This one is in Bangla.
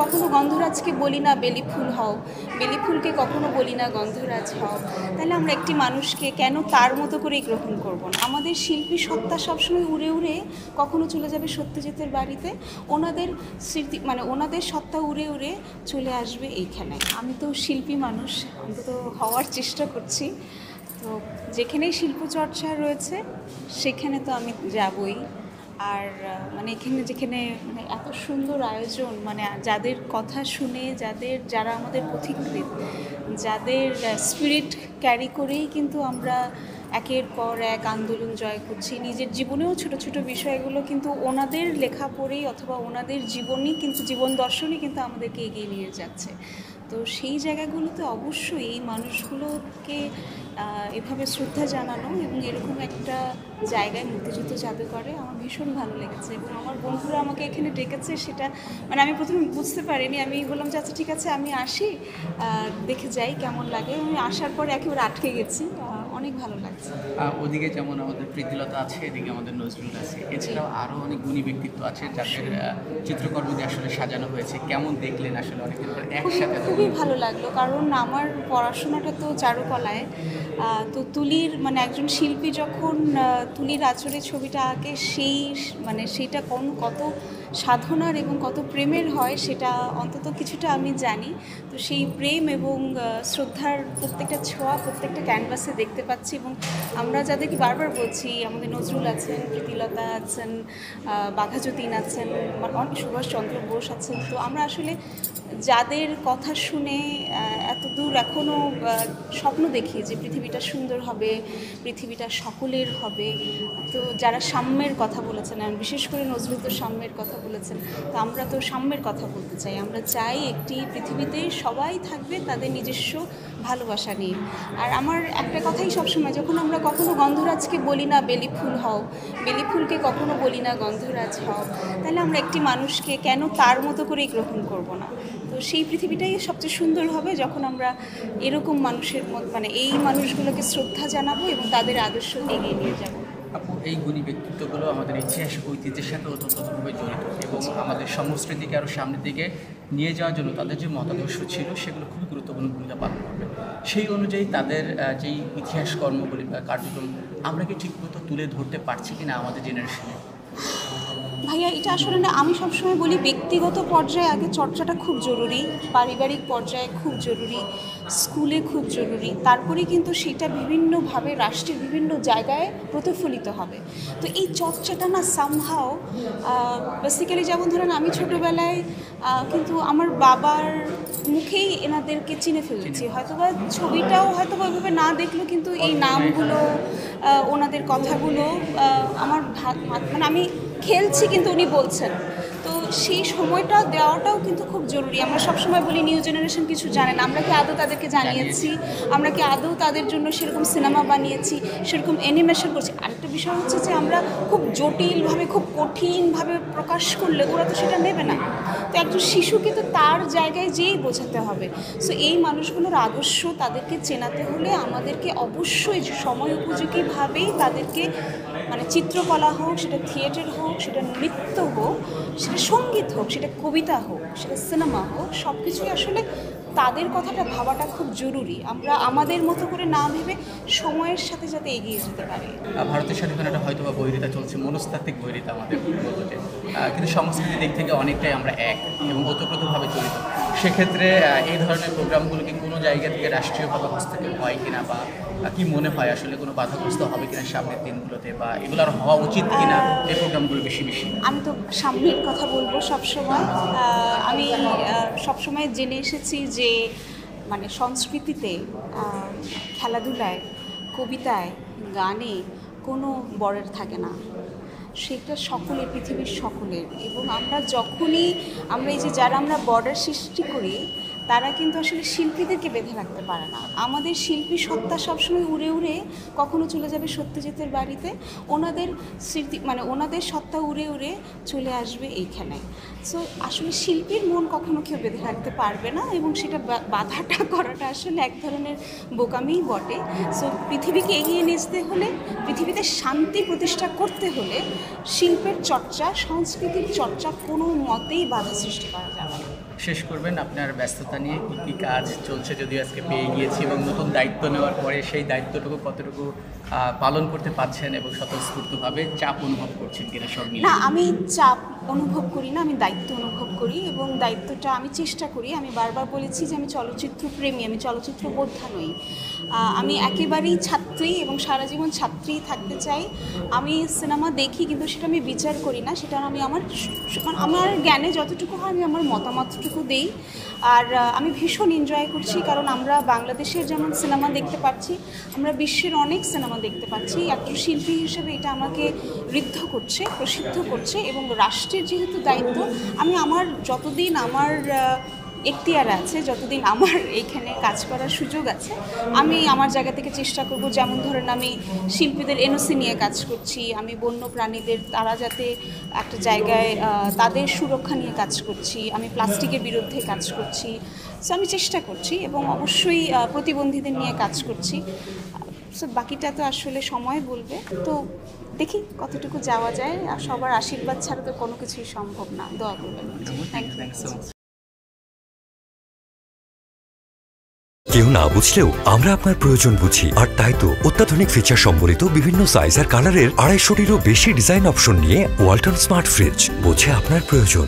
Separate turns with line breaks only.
কখনো গন্ধরাজকে বলি না বেলি ফুল হও, বেলি ফুলকে কখনো বলি না গন্ধরাজ হও, তাহলে আমরা একটি মানুষকে কেন তার মতো করেই গ্রহণ করব না? আমাদের শিল্পী সত্তা সবসময় উড়ে উড়ে কখনো চলে যাবে সত্যজিতের বাড়িতে, ওনাদের স্মৃতি ওনাদের সত্তা উড়ে উড়ে চলে আসবে এইখানে। আমি তো শিল্পী মানুষ, অন্তত হওয়ার চেষ্টা করছি, তো যেখানেই শিল্পচর্চা রয়েছে সেখানে তো আমি যাবই। আর এখানে যেখানে এত সুন্দর আয়োজন, যাদের কথা শুনে যারা আমাদের পথিকৃৎ, যাদের স্পিরিট ক্যারি করেই কিন্তু আমরা একের পর এক আন্দোলন জয় করছি, নিজের জীবনেও ছোট ছোট বিষয়গুলো কিন্তু ওনাদের লেখা পড়েই অথবা ওনাদের জীবন দর্শনই কিন্তু আমাদেরকে এগিয়ে নিয়ে যাচ্ছে। তো সেই জায়গাগুলোতে অবশ্যই এই মানুষগুলোকে এভাবে শ্রদ্ধা জানানো এবং এরকম একটা জায়গায় মুক্তিযুদ্ধ জাদুঘরে আমার ভীষণ ভালো লেগেছে। এবং আমার বন্ধুরা আমাকে এখানে ডেকেছে, সেটা আমি প্রথমে বুঝতে পারিনি। আমি বললাম যে আচ্ছা ঠিক আছে আমি আসি, দেখে যাই কেমন লাগে। আমি আসার পরে একেবারে আটকে গেছি, অনেক ভালো লাগছে।
ওদিকে যেমন আমাদের প্রীতিলতা আছে, এদিকে আমাদের নজরুল আছে, এছাড়াও আরও অনেক গুণী ব্যক্তিত্ব আছে যাদের চিত্রকর্ম দিয়ে আসলে সাজানো হয়েছে। কেমন দেখলেন আসলে অনেকদিন পর একসাথে?
খুবই ভালো লাগলো, কারণ আমার পড়াশোনাটা তো চারুকলায়। তো তুলির একজন শিল্পী যখন তুলির আঁচড়ে ছবিটা আঁকে, সেইটা কত সাধনার এবং কত প্রেমের হয় সেটা অন্তত কিছুটা আমি জানি। তো সেই প্রেম এবং শ্রদ্ধার প্রত্যেকটা ছোঁয়া প্রত্যেকটা ক্যানভাসে দেখতে পাচ্ছি। এবং আমরা যাদেরকে বারবার বলছি, আমাদের নজরুল আছেন, প্রীতিলতা আছেন, বাঘাযতীন আছেন, অনেক সুভাষচন্দ্র বোস আছেন। তো আমরা আসলে যাদের কথা শুনে এত দূর এখনও স্বপ্ন দেখি যে পৃথিবীটা সুন্দর হবে, পৃথিবীটা সকলের হবে, তো যারা সাম্যের কথা বলেছেন, বিশেষ করে নজরুল তো সাম্যের কথা বলেছেন, তো আমরা তো সাম্যের কথা বলতে চাই। আমরা চাই একটি পৃথিবীতে সবাই থাকবে তাদের নিজস্ব ভালোবাসা নিয়ে। আর আমার একটা কথাই সবসময়, যখন আমরা কখনো গন্ধরাজকে বলি না বেলি ফুল হও, বেলি ফুলকে কখনো বলি না গন্ধরাজ হও, তাহলে আমরা একটি মানুষকে কেন তার মতো করেই গ্রহণ করব না? তো সেই পৃথিবীটাই সবচেয়ে সুন্দর হবে যখন আমরা এরকম মানুষের এই মানুষগুলোকে শ্রদ্ধা জানাবো এবং তাদের আদর্শ এগিয়ে নিয়ে যাব।
আপু, এই গুণী ব্যক্তিত্বগুলো আমাদের ইতিহাস ঐতিহ্যের সাথে ওতপ্রোতভাবে জড়িত এবং আমাদের সংস্কৃতিকে আরও সামনের দিকে নিয়ে যাওয়ার জন্য তাদের যে মতাদর্শ ছিল সেগুলো খুবই গুরুত্বপূর্ণ ভূমিকা পালন করবে। সেই অনুযায়ী তাদের যেই ইতিহাস কর্মগুলি বা কার্যক্রম আমরা কি ঠিকমতো তুলে ধরতে পারছি কিনা আমাদের জেনারেশনে?
ভাইয়া, এটা আসলে আমি সবসময় বলি ব্যক্তিগত পর্যায়ে আগে চর্চাটা খুব জরুরি, পারিবারিক পর্যায়ে খুব জরুরি, স্কুলে খুব জরুরি, তারপরে কিন্তু সেটা বিভিন্নভাবে রাষ্ট্রের বিভিন্ন জায়গায় প্রতিফলিত হবে। তো এই চর্চাটা সামহাও বেসিক্যালি, যেমন ধরেন আমি ছোটোবেলায় কিন্তু আমার বাবার মুখেই এনাদেরকে চিনে ফেলেছি, হয়তোবা ছবিটাও হয়তোবা ওইভাবে না দেখলেও কিন্তু এই নামগুলো, ওনাদের কথাগুলো আমার আমি খেলছি কিন্তু উনি বলছেন। তো সেই সময়টা দেওয়াটাও কিন্তু খুব জরুরি। আমরা সবসময় বলি নিউ জেনারেশন কিছু জানে না, আমরা কি আদৌ তাদেরকে জানিয়েছি? আমরা কি আদৌ তাদের জন্য সেরকম সিনেমা বানিয়েছি, সেরকম অ্যানিমেশন করছি? আরেকটা বিষয় হচ্ছে যে আমরা খুব জটিলভাবে, খুব কঠিনভাবে প্রকাশ করলে ওরা তো সেটা নেবে না। তো একজন শিশুকে তো তার জায়গায় যেয়েই বোঝাতে হবে। সো এই মানুষগুলোর আদর্শ তাদেরকে চেনাতে হলে আমাদেরকে অবশ্যই সময় উপযোগীভাবেই তাদেরকে চিত্রকলা হোক, সেটা থিয়েটার হোক, সেটা নৃত্য হোক, সেটা সঙ্গীত হোক, সেটা কবিতা হোক, সেটা সিনেমা হোক, সব কিছুই আসলে তাদের কথাটা ভাবাটা খুব জরুরি। আমরা আমাদের মতো করে না ভেবে সময়ের সাথে যাতে এগিয়ে যেতে পারি।
ভারতের স্বাধীনতা হয়তো বা বৈরিতা চলছে, মনস্তাত্ত্বিক বৈরিতা আমাদের বলতে, কিন্তু সংস্কৃতির দিক থেকে অনেকটাই আমরা এক এবং ওতপ্রোতভাবে জড়িত। সেক্ষেত্রে এই ধরনের প্রোগ্রামগুলো কি কোনো জায়গা থেকে রাষ্ট্রীয়ভাবে হস্তক্ষেপ হয় কিনা, বা কি মনে হয় আসলে কোনো বাধাগ্রস্ত হবে কিনা সামনের দিনগুলোতে, বা এগুলো আর হওয়া উচিত কিনা এই প্রোগ্রামগুলো বেশি?
আমি তো সামনের কথা বলবো সবসময়। আমি সবসময় জেনে এসেছি যে সংস্কৃতিতে, খেলাধুলায়, কবিতায়, গানে কোনো বর্ডার থাকে না, সেটা সকলের, পৃথিবীর সকলের। এবং আমরা এই যে যারা আমরা বর্ডার সৃষ্টি করি, তারা কিন্তু আসলে শিল্পীদেরকে বেঁধে রাখতে পারে না। আমাদের শিল্পী সত্তা সবসময় উড়ে উড়ে কখনো চলে যাবে সত্যজিতের বাড়িতে, ওনাদের স্মৃতি ওনাদের সত্তা উড়ে উড়ে চলে আসবে এইখানে। সো আসলে শিল্পীর মন কখনো কেউ বেঁধে রাখতে পারবে না, এবং সেটা বাধাটা করাটা আসলে এক ধরনের বোকামিই বটে। সো পৃথিবীকে এগিয়ে নিয়ে যেতে হলে, পৃথিবীতে শান্তি প্রতিষ্ঠা করতে হলে শিল্পের চর্চা, সংস্কৃতির চর্চা কোনো মতেই বাধা সৃষ্টি করা যাবে না।
শেষ করবেন আপনার ব্যস্ততা নিয়ে, কী কী কাজ চলছে যদিও আজকে পেয়ে গিয়েছি, এবং নতুন দায়িত্ব নেওয়ার পরে সেই দায়িত্বটুকু কতটুকু পালন করতে পারছেন এবং স্বতঃস্ফূর্তভাবে চাপ অনুভব করছেন কিনা সব মিলিয়ে।
না, আমি চাপ অনুভব করি না, আমি দায়িত্ব অনুভব করি এবং দায়িত্বটা আমি চেষ্টা করি। আমি বারবার বলেছি যে আমি চলচ্চিত্র প্রেমী, আমি চলচ্চিত্র বোদ্ধা নই। আমি একেবারেই ছাত্রী এবং সারা জীবন ছাত্রী থাকতে চাই। আমি সিনেমা দেখি, কিন্তু সেটা আমি বিচার করি না, সেটা আমি আমার জ্ঞানে যতটুকু হয় আমি আমার মতামতটুকু দেই। আর আমি ভীষণ এনজয় করছি, কারণ আমরা বাংলাদেশের যেমন সিনেমা দেখতে পাচ্ছি, আমরা বিশ্বের অনেক সিনেমা দেখতে পাচ্ছি। একজন শিল্পী হিসেবে এটা আমাকে ঋদ্ধ করছে, প্রসিদ্ধ করছে, এবং রাষ্ট্রের যেহেতু দায়িত্ব, আমি আমার যতদিন আমার এখতিয়ার আছে, যতদিন আমার এইখানে কাজ করার সুযোগ আছে, আমি আমার জায়গা থেকে চেষ্টা করব। যেমন ধরেন আমি শিল্পীদের এনওসি নিয়ে কাজ করছি, আমি বন্য প্রাণীদের তারা যাতে একটা জায়গায় তাদের সুরক্ষা নিয়ে কাজ করছি, আমি প্লাস্টিকের বিরুদ্ধে কাজ করছি। সো আমি চেষ্টা করছি এবং অবশ্যই প্রতিবন্ধীদের নিয়ে কাজ করছি। সো বাকিটা তো আসলে সময় বলবে। তো দেখি কতটুকু যাওয়া যায়, আর সবার আশীর্বাদ ছাড়া তো কোনো কিছুই সম্ভব না। দোয়া করবেন। Thank you.
কেউ না বুঝলেও আমরা আপনার প্রয়োজন বুঝি, আর তাই তো অত্যাধুনিক ফিচার সম্বলিত বিভিন্ন সাইজ আর কালারের 250টিরও বেশি ডিজাইন অপশন নিয়ে ওয়ালটন স্মার্ট ফ্রিজ বোঝে আপনার প্রয়োজন।